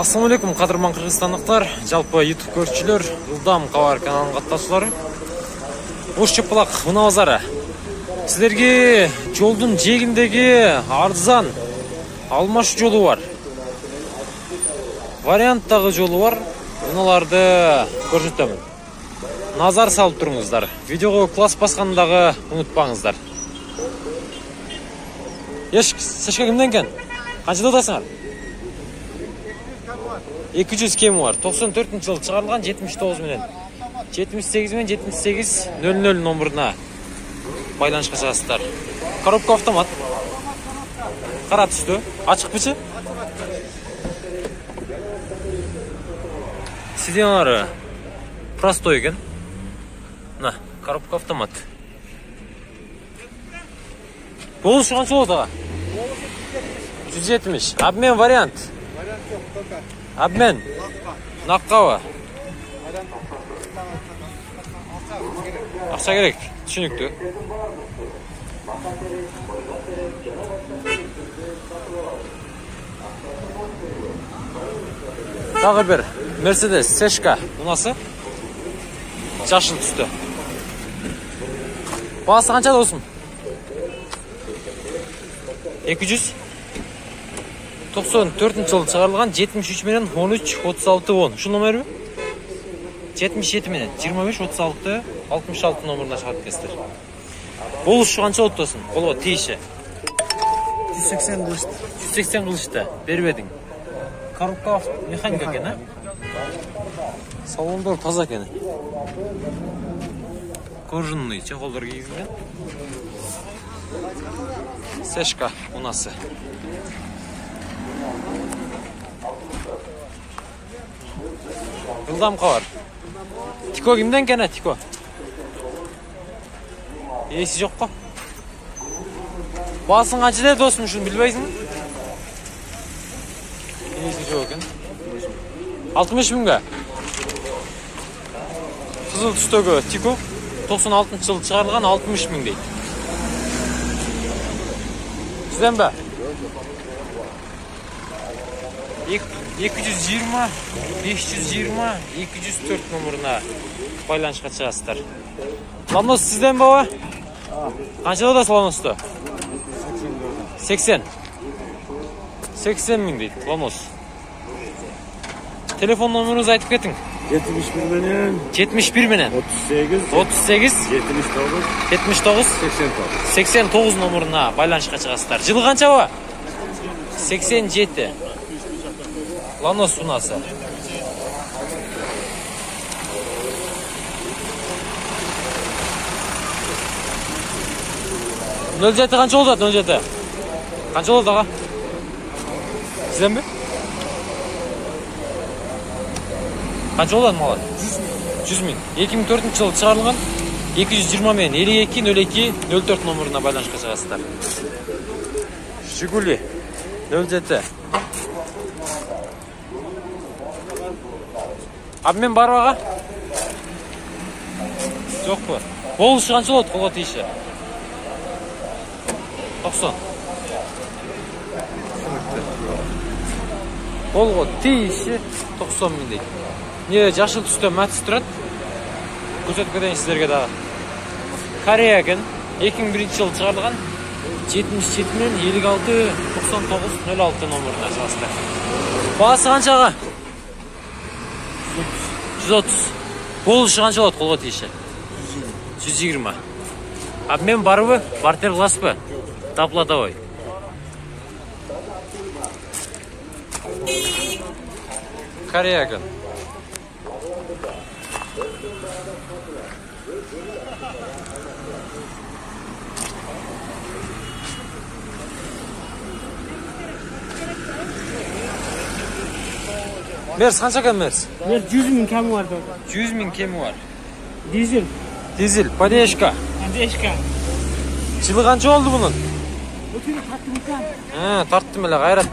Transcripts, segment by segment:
Assalamu алейкум, кадырман кыргызстандыктар, жалпы YouTube көрүүчүлөр, Ылдам кабар каналынын катташуулары. Ош Чапалак унаа базары. Силерге жолдун жээгиндеги арзан алмаш жолу бар. Варианттагы жолу бар. Уналарды көрсөтөмүн. Назар салып туруңуздар. Видеого класс баскандагы унутпаңыздар. Сашка кимден экен? Канчада атасыңар? 200 кеми бар. 94 жылы чыгарылган 79 менен 78 менен 78 00 номуруна байланышка чыгасыздар. Коробка автомат. Кара түстө. Ачыкпычы? Сиденьялары простой экен. На, коробка автомат. Болушу канча болот ага? 170. Обмен вариант. Обмен. Наккабы? Акча керек. Түшүнүктүү. Дагы бир Mercedes Сешка унасы. Жашыл түстө. Баасы канча болсун? 200. 94 жылы чыгарылган 73 менен 13 36 10. Ушул номерби? 77 менен 25 36 66 номеруна чыгарып кестер. Болушу канча болот болсун? Колго тийиши. 180 кылышты. 180 кылышты. Бербедиң. Коробка механика экен, а? Салондор таза экен. Кожаный чехолдор кийилген. Сешка унасы. Ылдам кабар. Тико кимден экен, Тико? Эси жокко. Баасын канча деп досум, ушуну билбейсиңби? Эси жок экен. 60 миңге. Кызыл түстөгү Тико 96 жылы чыгарылган 60 миң дейт. Сизденби? 220, 520, 204 номеруна байланышка чыгасыздар. Ланос сизден баба? Канчада да Ланосто? 80. 80 миң дейт Ланос. Телефон номеруңузду айтып кетиң. 71 менен 71 менен 38 79 89 номеруна байланышка чыгасыздар. Жылы канча баба? 87. Ланос унасы. Нөл жети канча болот? 07. Канча болот ага? Сизденби? Канча болот мала? 100 миң. 2004 жылы чыгарылган 220 менен 52 02 04 номеруна байланышка чыгасыздар. Жигули 07. Обмен бар ага? Жокпу? Болушу канча болот колго тийиши? 90. Колго тийиши 90 миң дейт. Не жашыл түстө Матис турат. Көрсөтүп кетейин сиздерге дагы. Корея экен. 2001 жылы чыгарылган 77 менен 56 99 06 номеруна чыгасыздар. Баасы канча ага? 130. Болушу канча болот колго тийиши? 120. Обмен барбы? Бартер кыласызбы? Таплатабай. Корея экен. Мерс канча экен Мерс? Мерс 100 миң кеми бар. 100 миң кеми бар. Дизель. Дизель, поддержка. Поддержка. Жылы канча болду бунун? Өтүнү тарттым экен. Тарттым эле, кайра.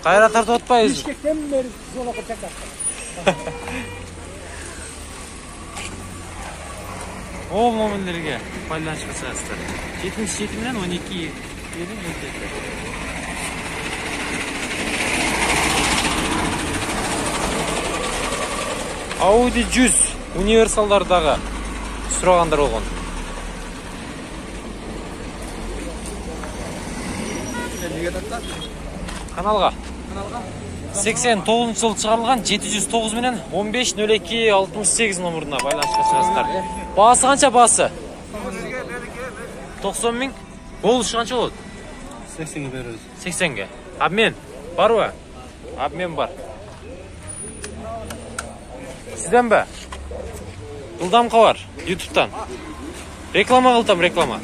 Кайра тартып атпайбыз. Бишкектен бери жолго чакырттым. Ол номерлерге байланышка чыгасыздар. 77 менен 12 Audi 100 универсалдардағы сұрағандар болған. Каналға 89 жыл шығарылған 709 менен 150268 номеріне байланысқа шығасыздар. Басы қанша басы? 90 мың. Болушы қанша болады? 80'e veririz. 80-ге. Обмен бар ба? Обмен бар. Сізден бе? Жылдамқа бар YouTube'тан. Реклама қылтам, реклама.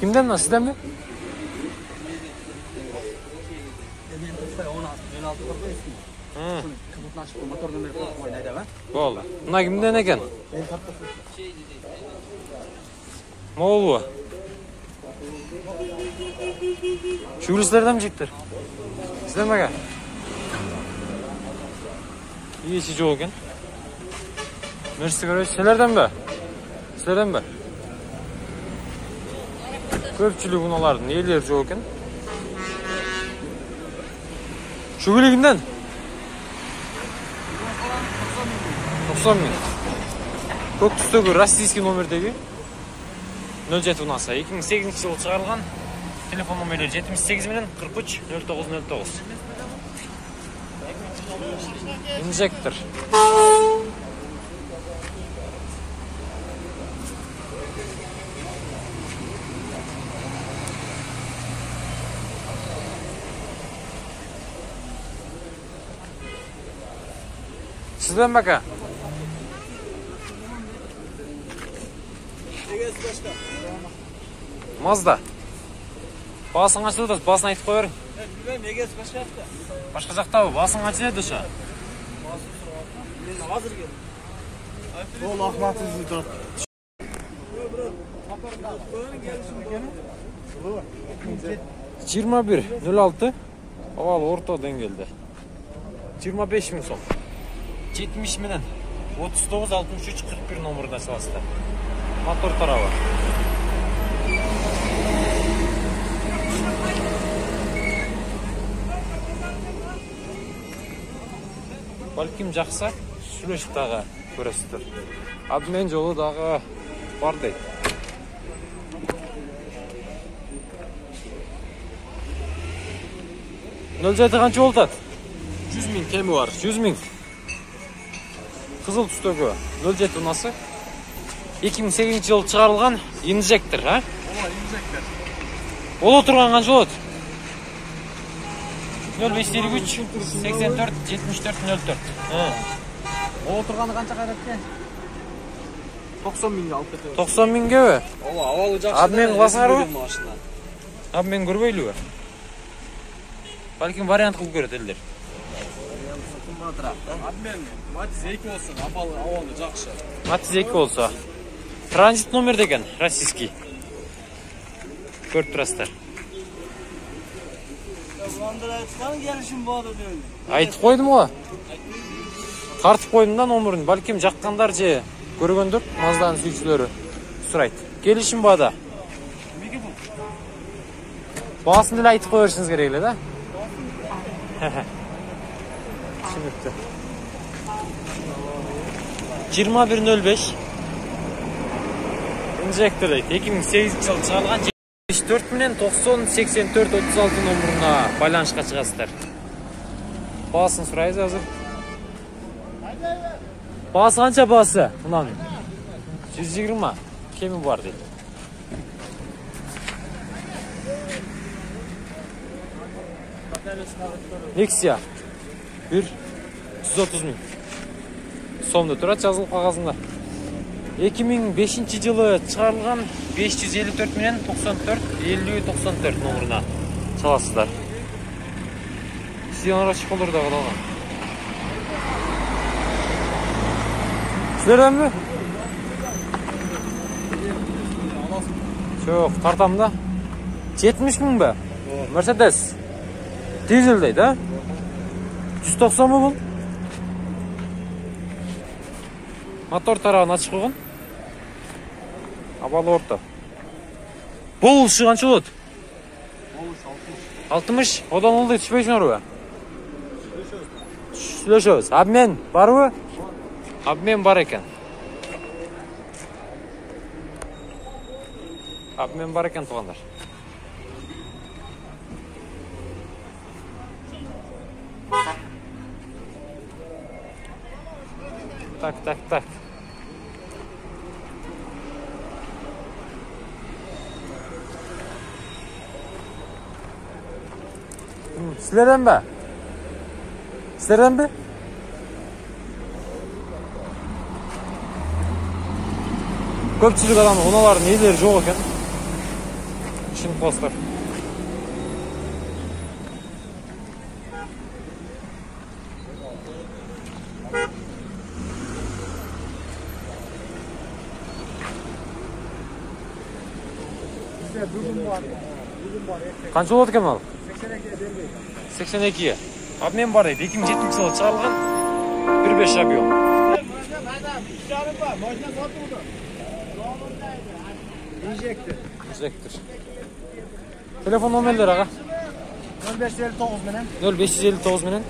Кімден мына, сізден бе? Болды. Мына кімден екен? Молу. Шүгілістерден жектір. Сізден бәге? Иесі жоқ екен. Мерсі көрейіз. Селерден бе? Сілерден бе? Көпчілік ұналардың елер жоқ екен. Шүгілігінден? 90 мың. Көк түстегі российский номердегі 07 ұнаса. 2008 жылы шығарылған. Телефон номерлері 78 менен 43 0909. Инжектор. Сізден бәкі? Мазда. Басың қанша еді? Басын айтып қойырың. Башқа жақта бұл. Басың қанша еді ұша? Ол Ахмат'ın zıdır. 21.06. Avал орта деңгелді. 25 мың сом. 70 менен 39-63-41 номеріне саласыздар. Мотор тарабы. Балким жақса, сүлешіп дағы көресіздер. Обмен жолы дағы бар дейді. Нөл жеті қанша болтады? 100 bin kemi var. 100 мың. Қызыл түстегі 07 ұнасы. 2008 жылы шығарылған инжектор, ға? Ola injekler. Ол отырған қанша болады? 0553 84 74 04. O oturganı kança kayratken? 90 binge alıp кетеді. 90 мыңге бе? Ola havalı жақсы. Обмен қыласыңар ма? Машина. Обмен көрбейлі бе? Бәлкім вариант қылып көреді елдер. Обмен Matiz 2 olsun. Havalı жақсы. Matiz 2 olsa. Транзит номер деген, российский. Көріп тұрасыздар. Айтып қойдым ғой. Тартып қойдым да номерін. Бәлкім жаққандар же көргендір, Мазданың сүйіншілері сұрайды. Келішім бада. Басын ділі айтып қойырсыңыз керейлі, да? Түсінікті. 21.05 инжектор дейді. 2008 жылы шығарылған 74 менен 90-84-36 номеріне байланысқа шығасыздар. Басын сұрайыз азыр. Басы қанша басы? Мұнаның 120 кемі бар дейді. Nexia 130 мың сомда тұрады жазылып қағазында. 2005 жылы шығарылған 554 менен 94-50-94 номеріне саласыздар. Сиянара шыққалырда қалған. Сіздерден бе? Жоқ, тартам да. 70 мың бе? Мерседес. Дизель дейді, а? 190 мы бұл? Мотор тарағын ашық қойған. Абалы орта. Бұл қанша болады? 60. Одан олды түспейсің ұры бе? сүйлөшөбүз. Обмен барбы? Обмен бар экен. Обмен бар экен туугандар. Так. Sizlerden be? Sizlerden be? Көпчүлүк адам уналардын ээлери жок экен. Шын постар. Канча болот экен ал? 82. Обмен бар дейт. 2007 жылы чыгарылган 1.5 объем. Инжектор. Телефон номерлери ага. 0559 менен 0559 менен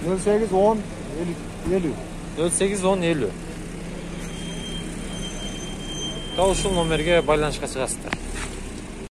0810 50. 0810 50. Дал ушул номерге байланышка чыгасыздар.